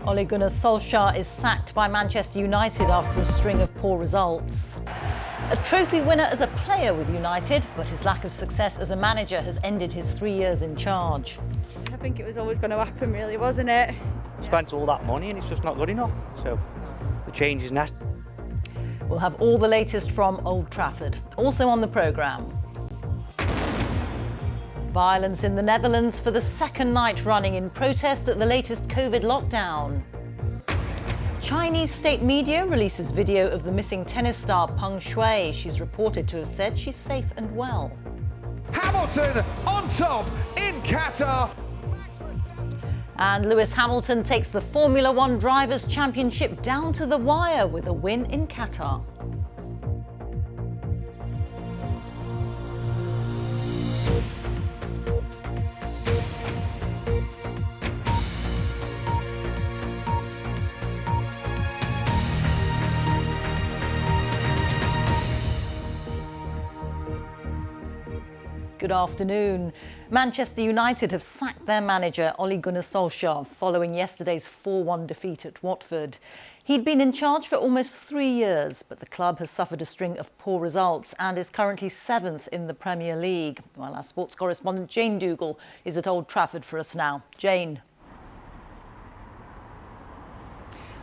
Ole Gunnar Solskjaer is sacked by Manchester United after a string of poor results. A trophy winner as a player with United, but his lack of success as a manager has ended his 3 years in charge. I think it was always going to happen, really, wasn't it? Spent all that money and it's just not good enough. So the change is necessary. We'll have all the latest from Old Trafford. Also on the programme. Violence in the Netherlands for the second night running in protest at the latest COVID lockdown. Chinese state media releases video of the missing tennis star Peng Shuai. She's reported to have said she's safe and well. Hamilton on top in Qatar. And Lewis Hamilton takes the Formula One Drivers' Championship down to the wire with a win in Qatar. Good afternoon. Manchester United have sacked their manager Ole Gunnar Solskjaer following yesterday's 4-1 defeat at Watford. He'd been in charge for almost 3 years, but the club has suffered a string of poor results and is currently 7th in the Premier League. Well, our sports correspondent Jane Dougal is at Old Trafford for us now. Jane.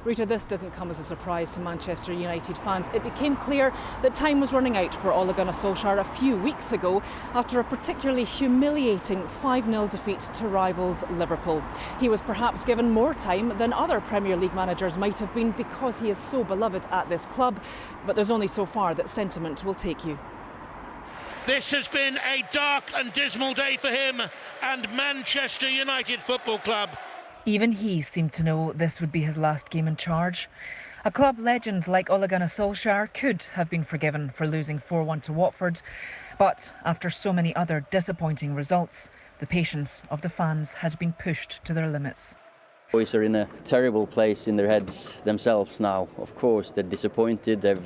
Reeta, this didn't come as a surprise to Manchester United fans. It became clear that time was running out for Ole Gunnar Solskjaer a few weeks ago after a particularly humiliating 5-0 defeat to rivals Liverpool. He was perhaps given more time than other Premier League managers might have been because he is so beloved at this club, but there's only so far that sentiment will take you. This has been a dark and dismal day for him and Manchester United Football Club. Even he seemed to know this would be his last game in charge. A club legend like Ole Gunnar Solskjaer could have been forgiven for losing 4-1 to Watford, but after so many other disappointing results, the patience of the fans had been pushed to their limits. Boys are in a terrible place in their heads themselves now. Of course, they're disappointed, they've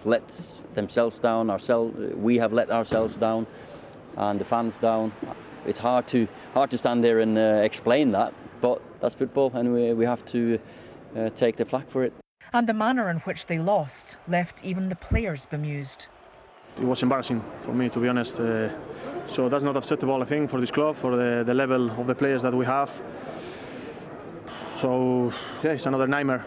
let themselves down, we have let ourselves down, and the fans down. It's hard to stand there and explain that. But that's football and we have to take the flak for it. And the manner in which they lost left even the players bemused. It was embarrassing for me, to be honest. So that's not acceptable, I think, for this club, for the level of the players that we have. So, yeah, it's another nightmare.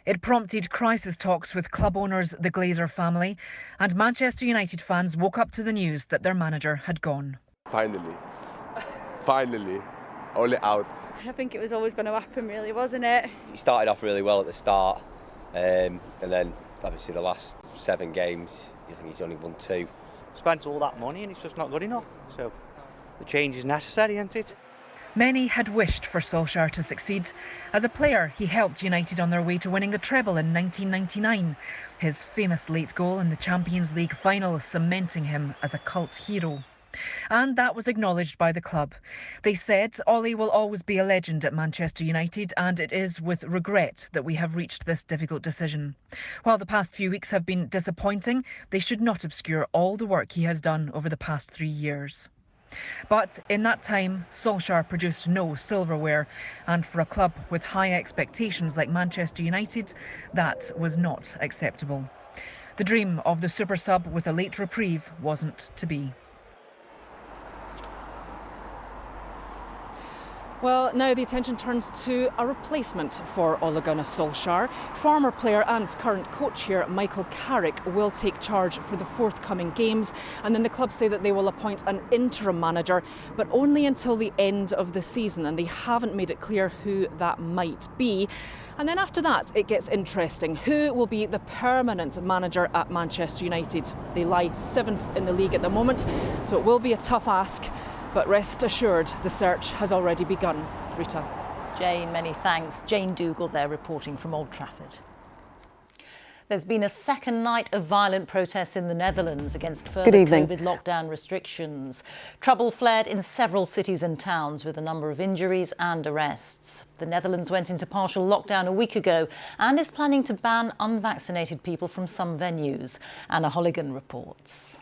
It prompted crisis talks with club owners, the Glazer family, and Manchester United fans woke up to the news that their manager had gone. Finally, Ole out. I think it was always going to happen, really, wasn't it? He started off really well at the start, and then obviously the last 7 games, I think he's only won 2. Spent all that money and it's just not good enough. So the change is necessary, isn't it? Many had wished for Solskjaer to succeed. As a player, he helped United on their way to winning the treble in 1999. His famous late goal in the Champions League final cementing him as a cult hero. And that was acknowledged by the club. They said Ole will always be a legend at Manchester United, and it is with regret that we have reached this difficult decision. While the past few weeks have been disappointing, they should not obscure all the work he has done over the past 3 years. But in that time, Solskjaer produced no silverware, and for a club with high expectations like Manchester United, that was not acceptable. The dream of the super sub with a late reprieve wasn't to be. Well, now the attention turns to a replacement for Ole Gunnar Solskjaer. Former player and current coach here, Michael Carrick, will take charge for the forthcoming games. And then the club say that they will appoint an interim manager, but only until the end of the season. And they haven't made it clear who that might be. And then after that, it gets interesting. Who will be the permanent manager at Manchester United? They lie 7th in the league at the moment, so it will be a tough ask. But rest assured, the search has already begun. Reeta. Jane, many thanks. Jane Dougal there reporting from Old Trafford. There's been a second night of violent protests in the Netherlands against further COVID lockdown restrictions. Trouble flared in several cities and towns with a number of injuries and arrests. The Netherlands went into partial lockdown a week ago and is planning to ban unvaccinated people from some venues. Anna Holligan reports.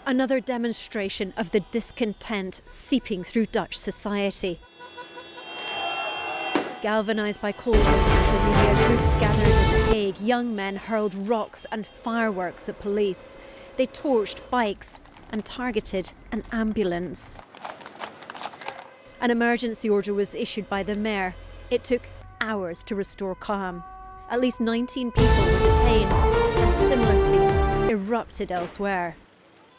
Another demonstration of the discontent seeping through Dutch society. Galvanised by calls on social media, groups gathered in The Hague. Young men hurled rocks and fireworks at police. They torched bikes and targeted an ambulance. An emergency order was issued by the mayor. It took hours to restore calm. At least 19 people were detained, and similar scenes erupted elsewhere.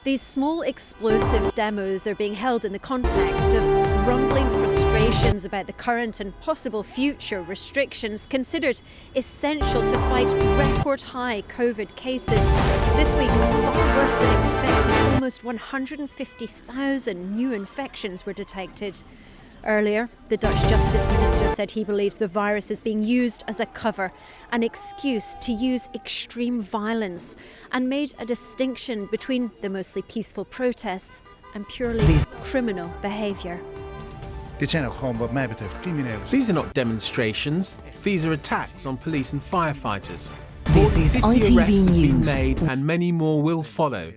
These small explosive demos are being held in the context of rumbling frustrations about the current and possible future restrictions considered essential to fight record-high COVID cases. This week, far worse than expected, almost 150,000 new infections were detected. Earlier, the Dutch Justice Minister said he believes the virus is being used as a cover, an excuse to use extreme violence, and made a distinction between the mostly peaceful protests and purely criminal behaviour. Dit zijn ook gewoon wat mij betreft criminele. These are not demonstrations, these are attacks on police and firefighters. This is ITV arrests have been News. made and many more will follow.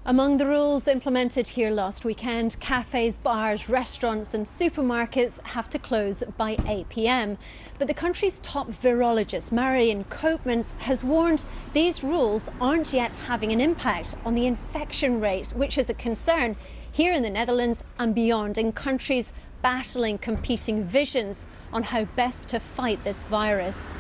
Among the rules implemented here last weekend, cafes, bars, restaurants and supermarkets have to close by 8 p.m. But the country's top virologist, Marion Koopmans, has warned these rules aren't yet having an impact on the infection rate, which is a concern here in the Netherlands and beyond, in countries battling competing visions on how best to fight this virus.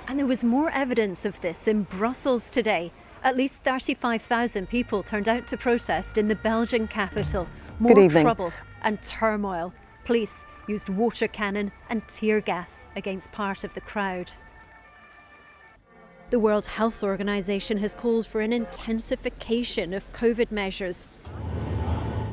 And there was more evidence of this in Brussels today. At least 35,000 people turned out to protest in the Belgian capital. More trouble and turmoil. Police used water cannon and tear gas against part of the crowd. The World Health Organization has called for an intensification of COVID measures.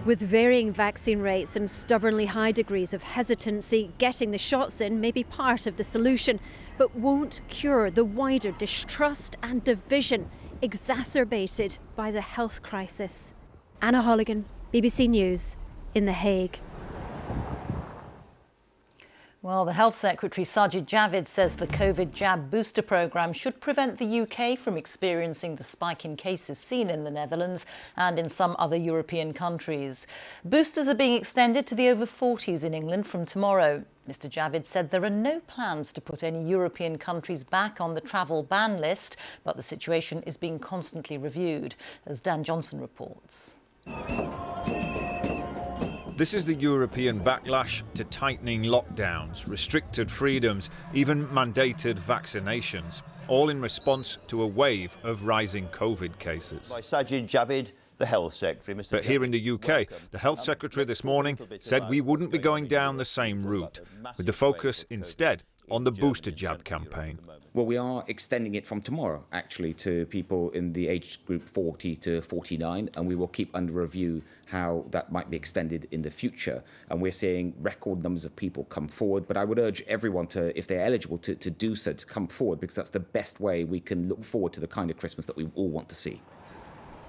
With varying vaccine rates and stubbornly high degrees of hesitancy, getting the shots in may be part of the solution, but won't cure the wider distrust and division exacerbated by the health crisis. Anna Holligan, BBC News, in The Hague. Well, the Health Secretary Sajid Javid says the COVID jab booster programme should prevent the UK from experiencing the spike in cases seen in the Netherlands and in some other European countries. Boosters are being extended to the over 40s in England from tomorrow. Mr Javid said there are no plans to put any European countries back on the travel ban list, but the situation is being constantly reviewed, as Dan Johnson reports. This is the European backlash to tightening lockdowns, restricted freedoms, even mandated vaccinations, all in response to a wave of rising COVID cases. By Sajid Javid, the Health Secretary. But here in the UK, the Health Secretary this morning said we wouldn't be going down the same route, with the focus instead on the booster jab campaign. Well, we are extending it from tomorrow, actually, to people in the age group 40 to 49, and we will keep under review how that might be extended in the future. And we're seeing record numbers of people come forward, but I would urge everyone to, if they're eligible, to do so, to come forward, because that's the best way we can look forward to the kind of Christmas that we all want to see.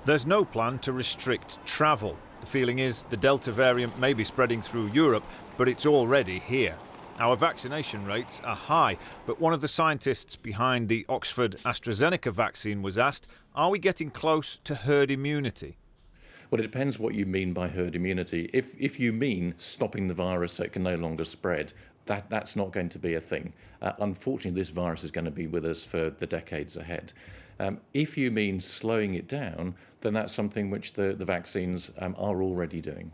There's no plan to restrict travel. The feeling is the Delta variant may be spreading through Europe, but it's already here. Our vaccination rates are high, but one of the scientists behind the Oxford AstraZeneca vaccine was asked, are we getting close to herd immunity? Well, it depends what you mean by herd immunity. If you mean stopping the virus so it can no longer spread, that's not going to be a thing. Unfortunately, this virus is going to be with us for the decades ahead. If you mean slowing it down, then that's something which the vaccines are already doing.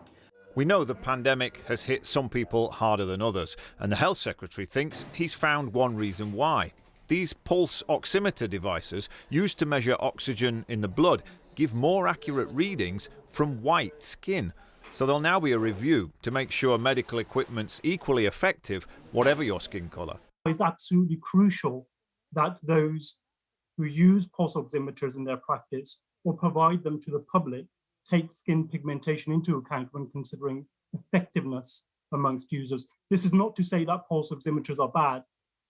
We know the pandemic has hit some people harder than others, and the Health Secretary thinks he's found one reason why. These pulse oximeter devices, used to measure oxygen in the blood, give more accurate readings from white skin. So there'll now be a review to make sure medical equipment's equally effective, whatever your skin colour. It's absolutely crucial that those who use pulse oximeters in their practice or provide them to the public take skin pigmentation into account when considering effectiveness amongst users. This is not to say that pulse oximeters are bad.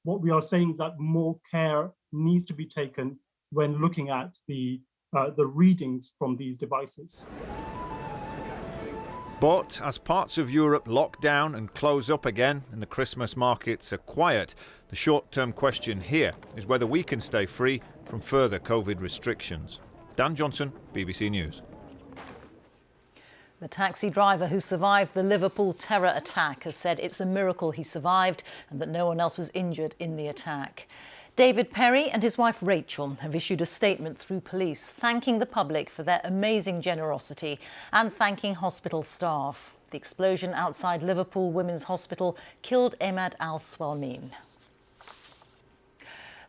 What we are saying is that more care needs to be taken when looking at the readings from these devices. But as parts of Europe lock down and close up again and the Christmas markets are quiet, the short-term question here is whether we can stay free from further COVID restrictions. Dan Johnson, BBC News. The taxi driver who survived the Liverpool terror attack has said it's a miracle he survived and that no one else was injured in the attack. David Perry and his wife Rachel have issued a statement through police thanking the public for their amazing generosity and thanking hospital staff. The explosion outside Liverpool Women's Hospital killed Ahmad al-Swalmeen.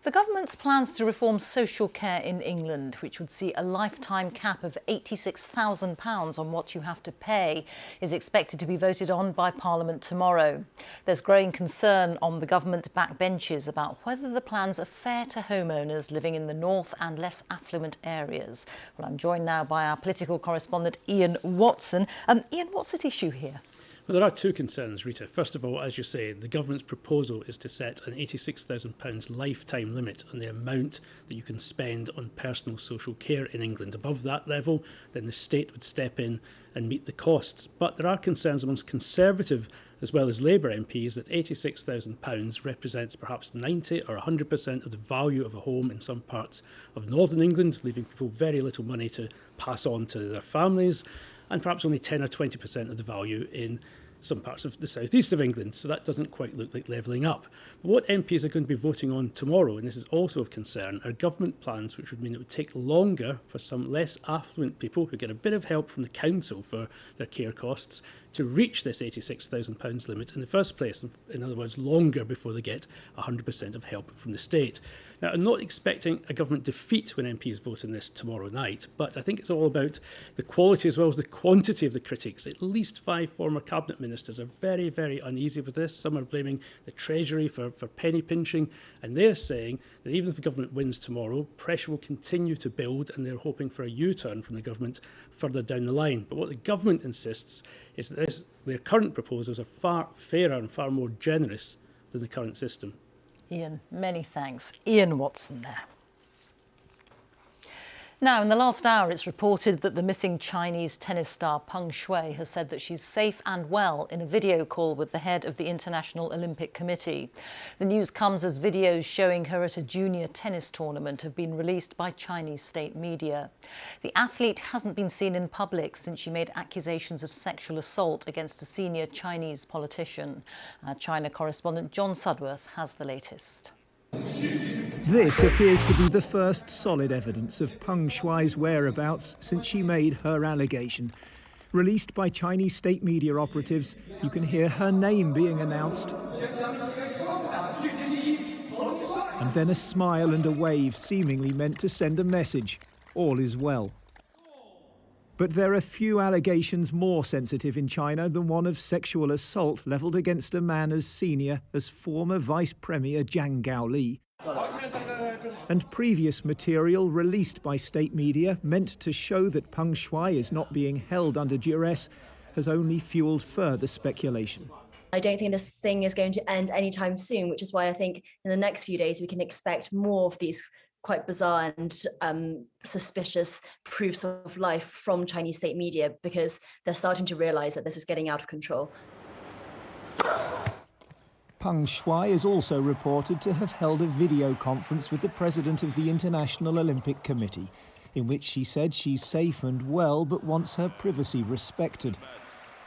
The government's plans to reform social care in England, which would see a lifetime cap of £86,000 on what you have to pay, is expected to be voted on by Parliament tomorrow. There's growing concern on the government backbenches about whether the plans are fair to homeowners living in the north and less affluent areas. Well, I'm joined now by our political correspondent Ian Watson. Ian, what's at issue here? Well, there are two concerns, Rita. First of all, as you say, the government's proposal is to set an £86,000 lifetime limit on the amount that you can spend on personal social care in England. Above that level, then the state would step in and meet the costs. But there are concerns amongst Conservative as well as Labour MPs that £86,000 represents perhaps 90 or 100% of the value of a home in some parts of northern England, leaving people very little money to pass on to their families, and perhaps only 10 or 20% of the value in some parts of the southeast of England. So that doesn't quite look like levelling up. But what MPs are going to be voting on tomorrow, and this is also of concern, are government plans which would mean it would take longer for some less affluent people who get a bit of help from the council for their care costs to reach this £86,000 limit in the first place. In other words, longer before they get 100% of help from the state. Now, I'm not expecting a government defeat when MPs vote on this tomorrow night, but I think it's all about the quality as well as the quantity of the critics. At least 5 former cabinet ministers are very, very uneasy with this. Some are blaming the Treasury for penny pinching, and they're saying that even if the government wins tomorrow, pressure will continue to build, and they're hoping for a U-turn from the government further down the line. But what the government insists is that their current proposals are far fairer and far more generous than the current system. Ian, many thanks. Ian Watson there. Now, in the last hour, it's reported that the missing Chinese tennis star Peng Shuai has said that she's safe and well in a video call with the head of the International Olympic Committee. The news comes as videos showing her at a junior tennis tournament have been released by Chinese state media. The athlete hasn't been seen in public since she made accusations of sexual assault against a senior Chinese politician. Our China correspondent John Sudworth has the latest. This appears to be the first solid evidence of Peng Shuai's whereabouts since she made her allegation. Released by Chinese state media operatives, you can hear her name being announced. And then a smile and a wave seemingly meant to send a message. All is well. But there are few allegations more sensitive in China than one of sexual assault levelled against a man as senior as former Vice Premier Zhang Gaoli. And previous material released by state media meant to show that Peng Shuai is not being held under duress has only fuelled further speculation. I don't think this thing is going to end anytime soon, which is why I think in the next few days we can expect more of these quite bizarre and suspicious proofs of life from Chinese state media, because they're starting to realise that this is getting out of control. Peng Shuai is also reported to have held a video conference with the president of the International Olympic Committee, in which she said she's safe and well but wants her privacy respected.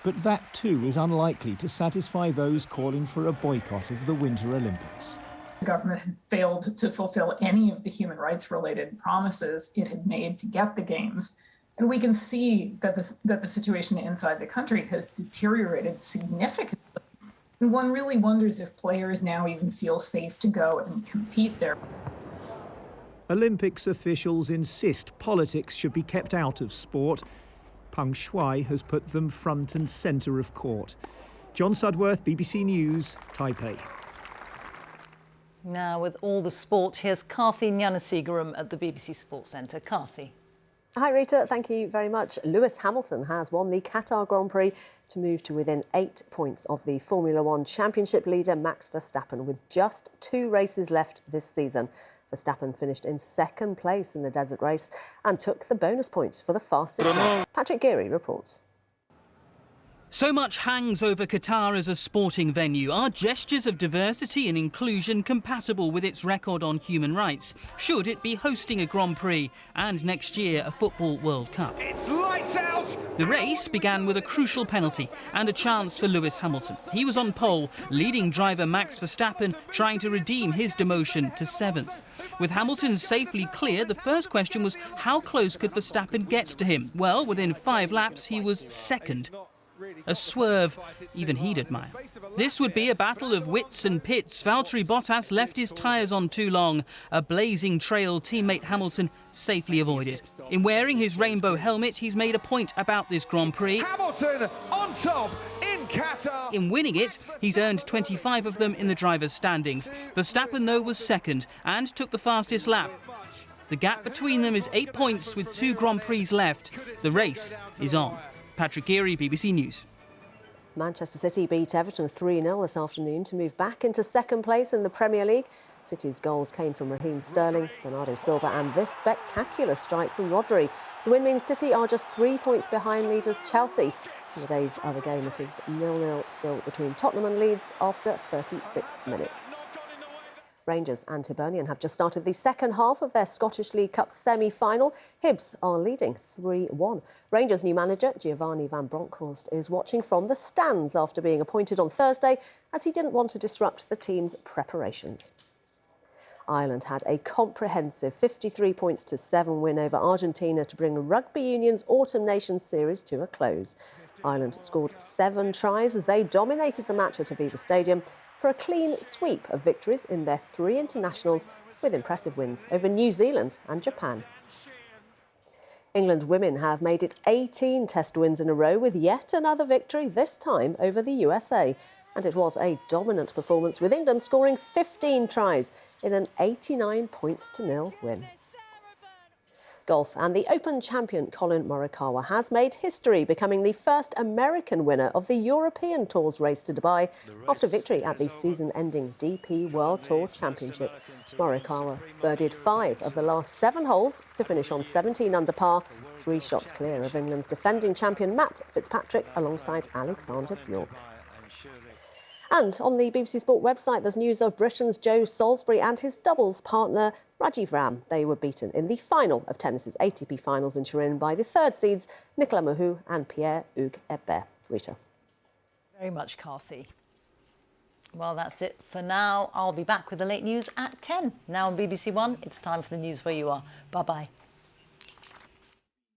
But that too is unlikely to satisfy those calling for a boycott of the Winter Olympics. The government had failed to fulfill any of the human rights related promises it had made to get the games. And we can see that the situation inside the country has deteriorated significantly. And one really wonders if players now even feel safe to go and compete there. Olympics officials insist politics should be kept out of sport. Peng Shuai has put them front and centre of court. John Sudworth, BBC News, Taipei. Now, with all the sport, here's Karthi Gnanasegaram at the BBC Sports Centre. Karthi. Hi Rita, thank you very much. Lewis Hamilton has won the Qatar Grand Prix to move to within 8 points of the Formula One Championship leader Max Verstappen with just 2 races left this season. Verstappen finished in 2nd place in the desert race and took the bonus points for the fastest lap. Patrick Geary reports. So much hangs over Qatar as a sporting venue. Are gestures of diversity and inclusion compatible with its record on human rights? Should it be hosting a Grand Prix and next year a Football World Cup? It's lights out! The race began with a crucial penalty and a chance for Lewis Hamilton. He was on pole, leading driver Max Verstappen trying to redeem his demotion to 7th. With Hamilton safely clear, the first question was how close could Verstappen get to him? Well, within 5 laps he was 2nd. A swerve even he'd admire. This would be a battle of wits and pits. Valtteri Bottas left his tyres on too long. A blazing trail teammate Hamilton safely avoided. In wearing his rainbow helmet, he's made a point about this Grand Prix. Hamilton on top in Qatar. In winning it, he's earned 25 of them in the drivers' standings. Verstappen, though, was 2nd and took the fastest lap. The gap between them is 8 points with 2 Grand Prix left. The race is on. Patrick Geary, BBC News. Manchester City beat Everton 3-0 this afternoon to move back into 2nd place in the Premier League. City's goals came from Raheem Sterling, Bernardo Silva and this spectacular strike from Rodri. The win means City are just 3 points behind leaders Chelsea. In the day's other game, it is 0-0 still between Tottenham and Leeds after 36 minutes. Rangers and Hibernian have just started the second half of their Scottish League Cup semi-final. Hibs are leading 3-1. Rangers' new manager, Giovanni van Bronckhorst, is watching from the stands after being appointed on Thursday, as he didn't want to disrupt the team's preparations. Ireland had a comprehensive 53-7 win over Argentina to bring Rugby Union's Autumn Nations series to a close. Ireland scored 7 tries as they dominated the match at Aviva Stadium for a clean sweep of victories in their 3 internationals, with impressive wins over New Zealand and Japan. England women have made it 18 test wins in a row with yet another victory, this time over the USA. And it was a dominant performance, with England scoring 15 tries in an 89-0 win. Golf and the Open champion Colin Morikawa has made history, becoming the first American winner of the European Tour's race to Dubai after victory at the season-ending DP World Tour Championship. Morikawa birdied 5 of the last 7 holes to finish on 17 under par, 3 shots clear of England's defending champion Matt Fitzpatrick alongside Alexander Bjork. And on the BBC Sport website, there's news of Britain's Joe Salisbury and his doubles partner Rajiv Ram. They were beaten in the final of tennis's ATP finals in Turin by the 3rd seeds Nicolas Mahut and Pierre-Hugues Herbert. Reeta. Very much, Carthy. Well, that's it for now. I'll be back with the late news at 10. Now on BBC One, it's time for the news where you are. Bye-bye.